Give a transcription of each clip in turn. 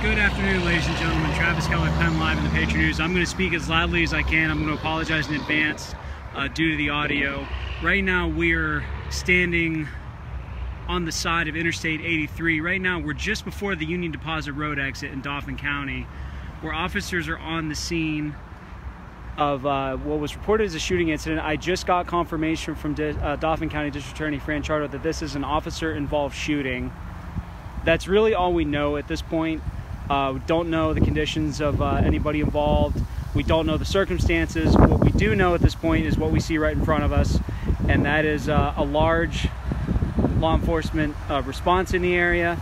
Good afternoon, ladies and gentlemen. Travis Keller, PennLive in the Patriot News. I'm going to speak as loudly as I can. I'm going to apologize in advance due to the audio. Right now, we're standing on the side of Interstate 83. Right now, we're just before the Union Deposit Road exit in Dauphin County, where officers are on the scene of what was reported as a shooting incident. I just got confirmation from Dauphin County District Attorney Fran Chardo that this is an officer-involved shooting. That's really all we know at this point. We don't know the conditions of anybody involved. We don't know the circumstances. What we do know at this point is what we see right in front of us, and that is a large law enforcement response in the area.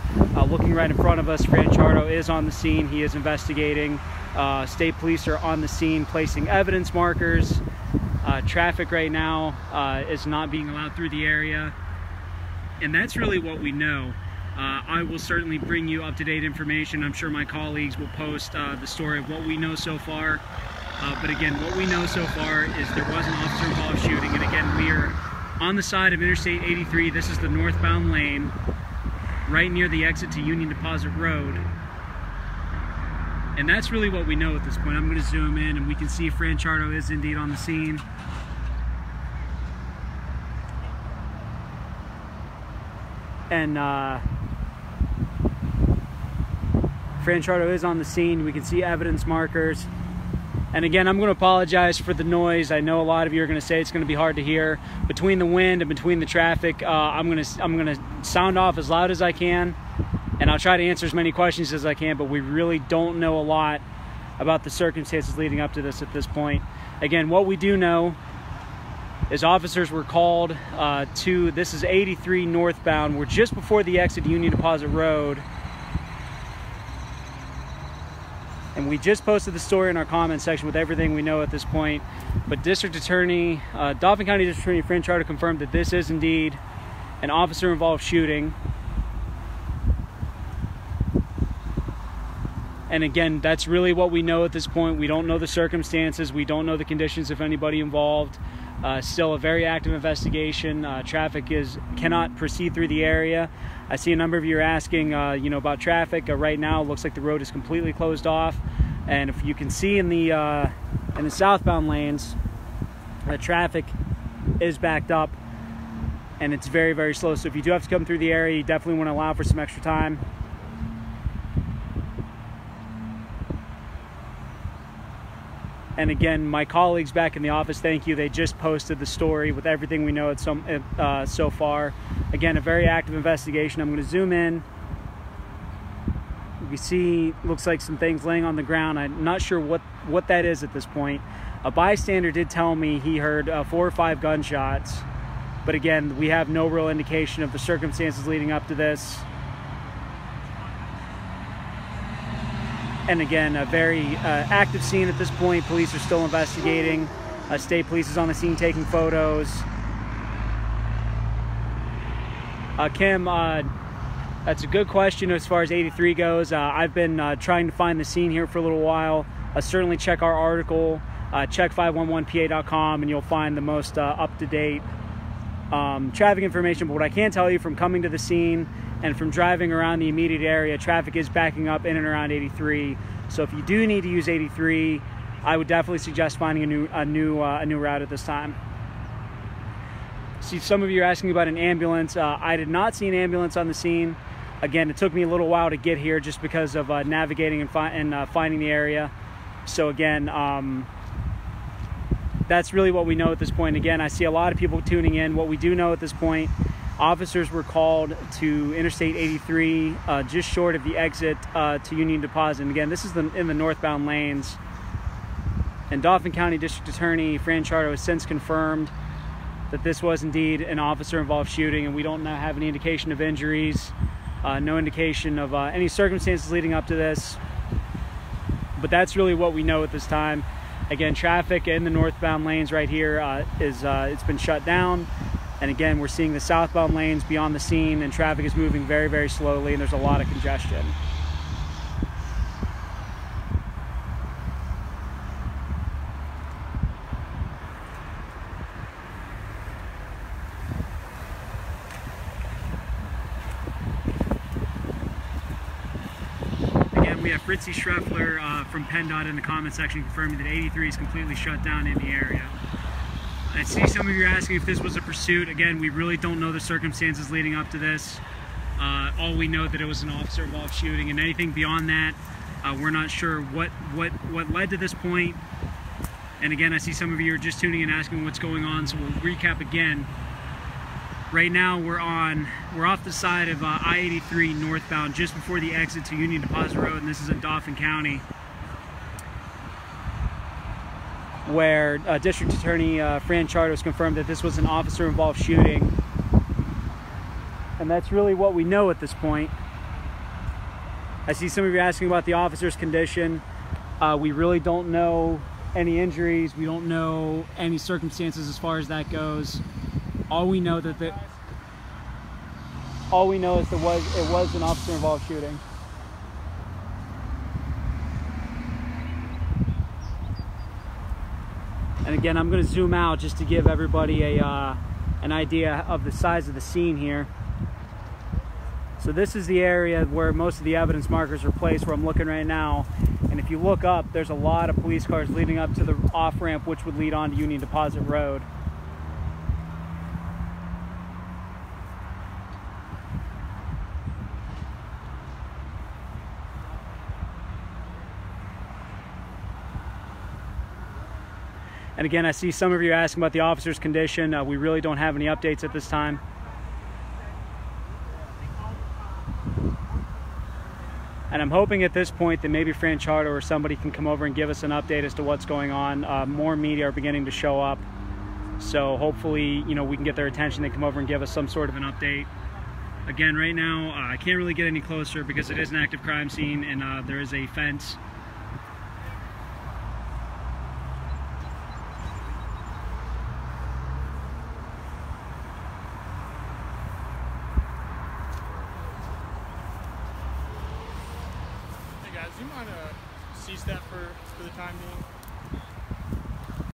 Looking right in front of us, Fran Chardo is on the scene. He is investigating. State police are on the scene placing evidence markers. Traffic right now is not being allowed through the area, and that's really what we know. I will certainly bring you up-to-date information. I'm sure my colleagues will post the story of what we know so far. But again, what we know so far is there was an officer-involved shooting. And again, we are on the side of Interstate 83. This is the northbound lane, right near the exit to Union Deposit Road. And that's really what we know at this point. I'm going to zoom in and we can see Fran Chardo is indeed on the scene. And Fran Chardo is on the scene. We can see evidence markers. And again, I'm going to apologize for the noise. I know a lot of you are going to say it's going to be hard to hear. Between the wind and between the traffic, I'm going to sound off as loud as I can, and I'll try to answer as many questions as I can, but we really don't know a lot about the circumstances leading up to this point. Again, what we do know is officers were called to, this is 83 northbound. We're just before the exit to Union Deposit Road. And we just posted the story in our comment section with everything we know at this point. But District Attorney, Dauphin County District Attorney Fran Chardo confirmed that this is indeed an officer-involved shooting. And again, that's really what we know at this point. We don't know the circumstances. We don't know the conditions of anybody involved. Still a very active investigation. Traffic cannot proceed through the area. I see a number of you are asking, about traffic. Right now, it looks like the road is completely closed off, and if you can see in the southbound lanes, traffic is backed up, and it's very, very slow. So if you do have to come through the area, you definitely want to allow for some extra time. And again, my colleagues back in the office, thank you. They just posted the story with everything we know so far. Again, a very active investigation. I'm going to zoom in. You can see, looks like some things laying on the ground. I'm not sure what that is at this point. A bystander did tell me he heard 4 or 5 gunshots. But again, we have no real indication of the circumstances leading up to this. And again, a very active scene at this point. Police are still investigating. State police is on the scene taking photos. Kim, that's a good question as far as 83 goes. I've been trying to find the scene here for a little while. Certainly check our article, check 511pa.com, and you'll find the most up-to-date traffic information. But what I can tell you from coming to the scene and from driving around the immediate area, traffic is backing up in and around 83. So if you do need to use 83, I would definitely suggest finding a new route at this time. See, some of you are asking about an ambulance. I did not see an ambulance on the scene. Again, it took me a little while to get here just because of navigating and finding the area. So again, that's really what we know at this point. Again, I see a lot of people tuning in. What we do know at this point, officers were called to Interstate 83, just short of the exit to Union Deposit. And again, this is in the northbound lanes. And Dauphin County District Attorney Fran Chardo has since confirmed that this was indeed an officer-involved shooting, and we don't now have any indication of injuries, no indication of any circumstances leading up to this. But that's really what we know at this time. Again, traffic in the northbound lanes right here it's been shut down. And again, we're seeing the southbound lanes beyond the scene, and traffic is moving very, very slowly, and there's a lot of congestion. we have Fritzy Schreffler from PennDOT in the comment section confirming that 83 is completely shut down in the area. I see some of you are asking if this was a pursuit. Again, we really don't know the circumstances leading up to this. All we know that it was an officer-involved shooting, and anything beyond that, we're not sure what led to this point. And again, I see some of you are just tuning in asking what's going on, so we'll recap again. Right now, we're off the side of I-83 northbound, just before the exit to Union Deposit Road, and this is in Dauphin County, where District Attorney Fran Chardos confirmed that this was an officer-involved shooting. And that's really what we know at this point. I see some of you asking about the officer's condition. We really don't know any injuries. We don't know any circumstances as far as that goes. All we know is that it was an officer-involved shooting. And again, I'm going to zoom out just to give everybody an idea of the size of the scene here. So this is the area where most of the evidence markers are placed, where I'm looking right now. And if you look up, there's a lot of police cars leading up to the off-ramp, which would lead on to Union Deposit Road. And again, I see some of you asking about the officer's condition. We really don't have any updates at this time. And I'm hoping at this point that maybe Fran Chardo or somebody can come over and give us an update as to what's going on. More media are beginning to show up. So hopefully, you know, we can get their attention. They come over and give us some sort of an update. Again, right now, I can't really get any closer because it is an active crime scene and there is a fence. Do you mind cease that for the time being?